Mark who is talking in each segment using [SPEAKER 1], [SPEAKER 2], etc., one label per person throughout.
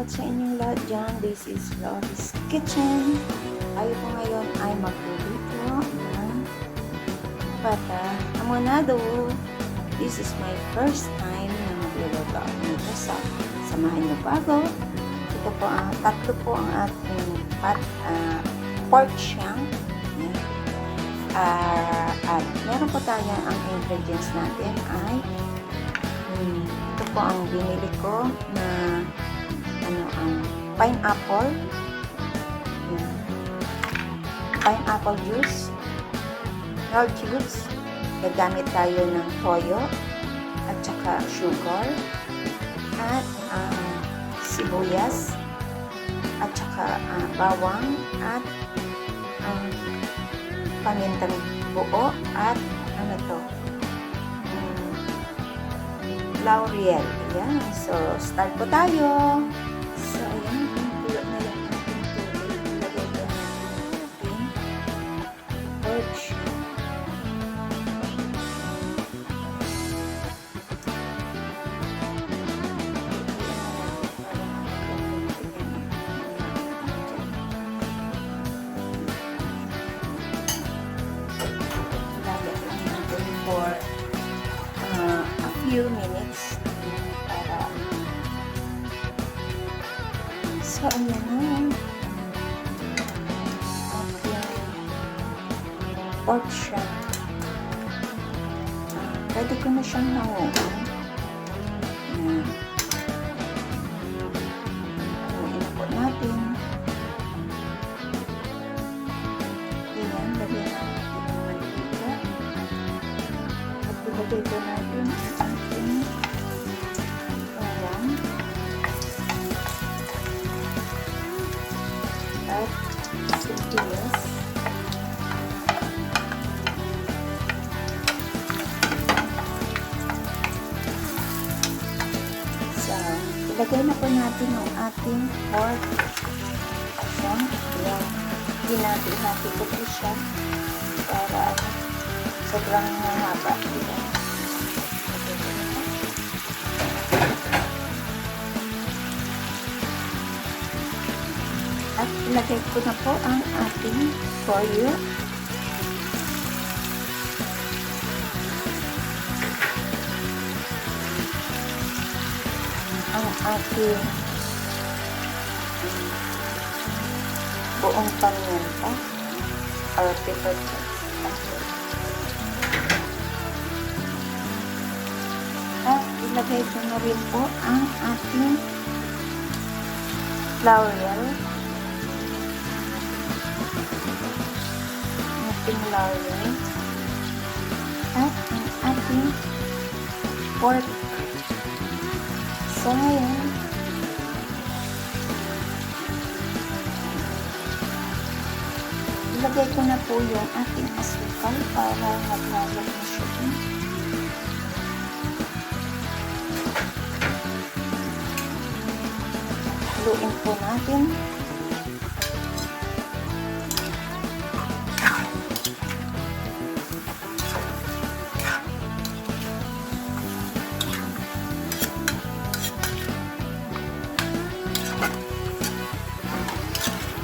[SPEAKER 1] shoutout sa inyong lahat dyan. This is Loris Kitchen. Tayo po ngayon ay magluluto ng pata amonado. This is my first time na magluluto ako nito. Samahan niyo pa ako. Ito po tatlo po ang ating pork shank. At meron po tayo ang ingredients natin ay ito po ang binili ko na pineapple. Yan. Pineapple juice, hell juice. Gagamit tayo ng toyo at saka sugar at sibuyas at saka bawang at pamintang buo at laurel. Ayan. So, start po tayo. So, ayan. Pulot na lang natin tubig. Ilagay ko natin pork shank. Ilagay lang natin for a few minutes para so ayan na pork shank. Pwede ko na siyang nangunan. Ayan. Haluin po natin. Ayan, lagyan natin ng mantika. At ilagay ko natin ang ating bawang at sibuyas. So, ilagay na po natin ang ating pork shank. Ayan, hinati-hati ko po siya para sobrang mahaba. Ayan. At ilagay ko na po ang ating toyo. Ang ating buong paminta or pepper paste. At ilagay ko na rin po ang ating laurel. Laurel at ang ating pork. So, ayan. Ilagay ko na po yung ating asukal para maglalak na siya. Haluin po natin.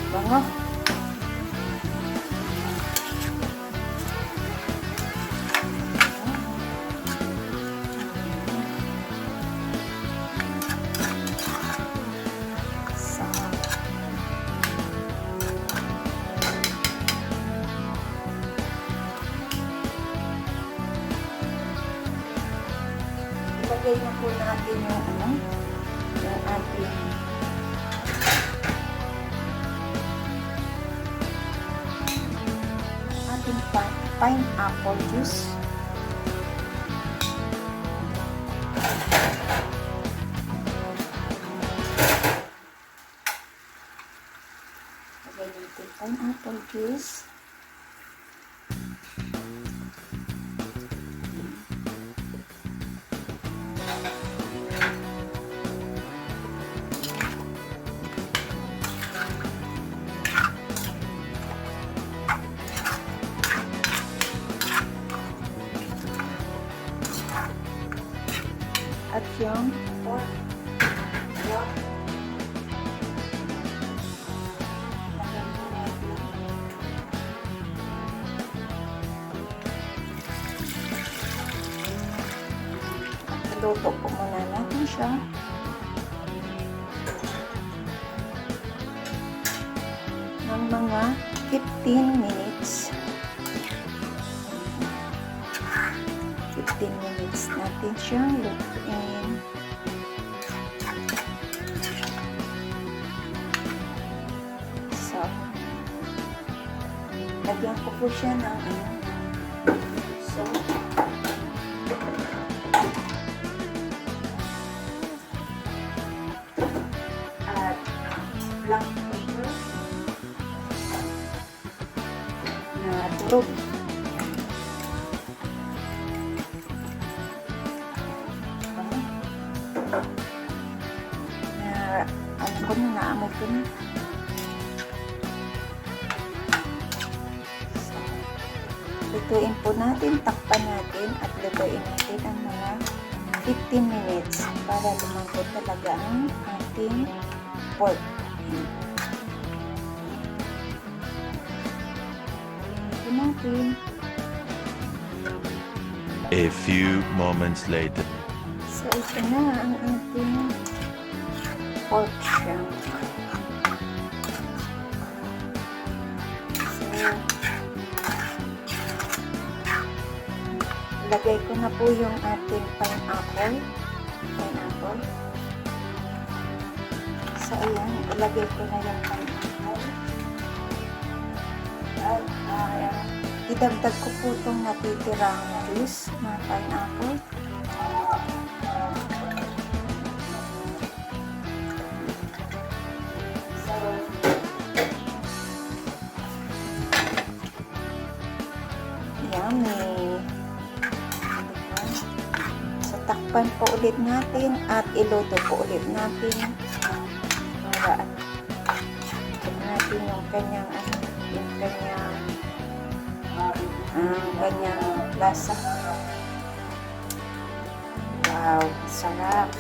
[SPEAKER 1] Bango. So, ilagay na po natin yung ating pineapple juice. Lagay natin pineapple juice. at yung pork. iluto po muna natin siya. Ng mga 15 minutes. 15 minutes natin siyang lutuin. So, lagyan ko po siya ng so, at black pepper na turog. Ano ko na, naamoy ko na. So, lutuin po natin, takpan natin at lutuin natin ang mga 15 minutes para lumambot talaga ang ating pork. Lutuin natin.
[SPEAKER 2] A few moments later.
[SPEAKER 1] So, ito na ang ating pork shank. So, lagay ko na po yung ating pineapple. So, ayan, ilagay ko na yung pineapple. At, idagdag ko po itong natitirang juice na pineapple. Yummy! So, takpan po ulit natin at iluto po ulit natin para natin yung kanyang kanyang lasa. Wow! Sarap!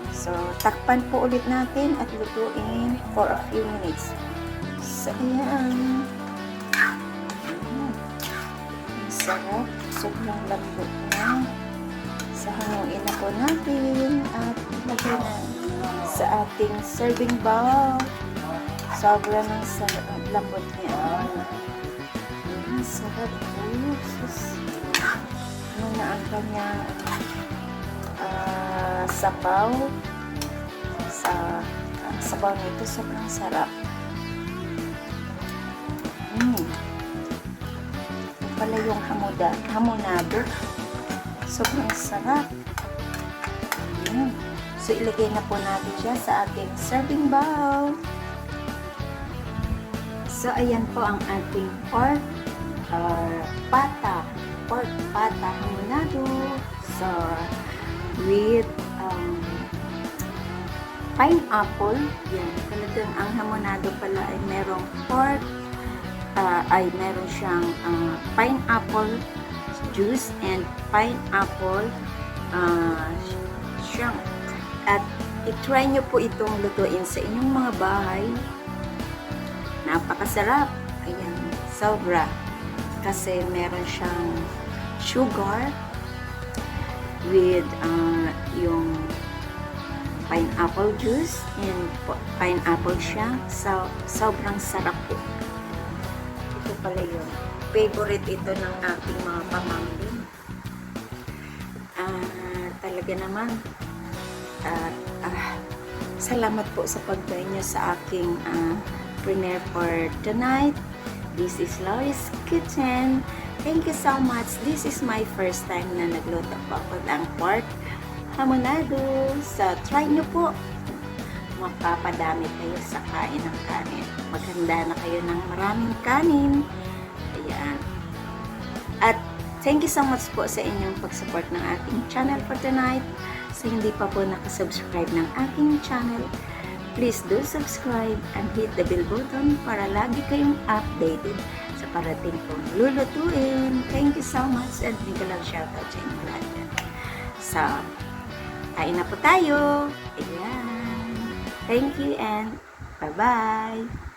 [SPEAKER 1] So, takpan po ulit natin at lutuin for a few minutes. So, ayan. Sarap, sobrang lambot na. So, hanguin na po natin at ilagay na sa ating serving bowl. Sobrang lambot niya. Sarap po. Ano na ang kanyang sabaw. Ang sabaw nito sobrang sarap. Pala yung hamonado. Sobrang sarap. Ayan. So, ilagay na po natin siya sa ating serving bowl. So, ayan po ang ating pork pata hamonado. So, with pineapple. Yan. Talagang ang hamonado pala ay merong pork, meron siyang pineapple juice and pineapple shank. At i-try nyo po itong lutuin sa inyong mga bahay. Napakasarap. Ayan, sobra. Kasi meron siyang sugar with yung pineapple juice and pineapple shank. So, sobrang sarap po. Pala yun. Favorite ito ng aking mga pamangkin. Talaga naman. Salamat po sa pag-join nyo sa aking premiere for tonight. This is Laurie's Kitchen. Thank you so much. This is my first time na nagluto po ako ng pork hamonado. So, try nyo po. Mapapadami kayo sa kain ng kanin. Maghanda na kayo ng maraming kanin. Ayan. At thank you so much po sa inyong pag-support ng ating channel for tonight. Sa hindi pa po nakasubscribe ng aking channel, please do subscribe and hit the bell button para lagi kayong updated sa parating kong lulutuin. Thank you so much and big love shoutout sa inyo lahat. So, kain na po tayo. Ayan. Thank you and bye-bye.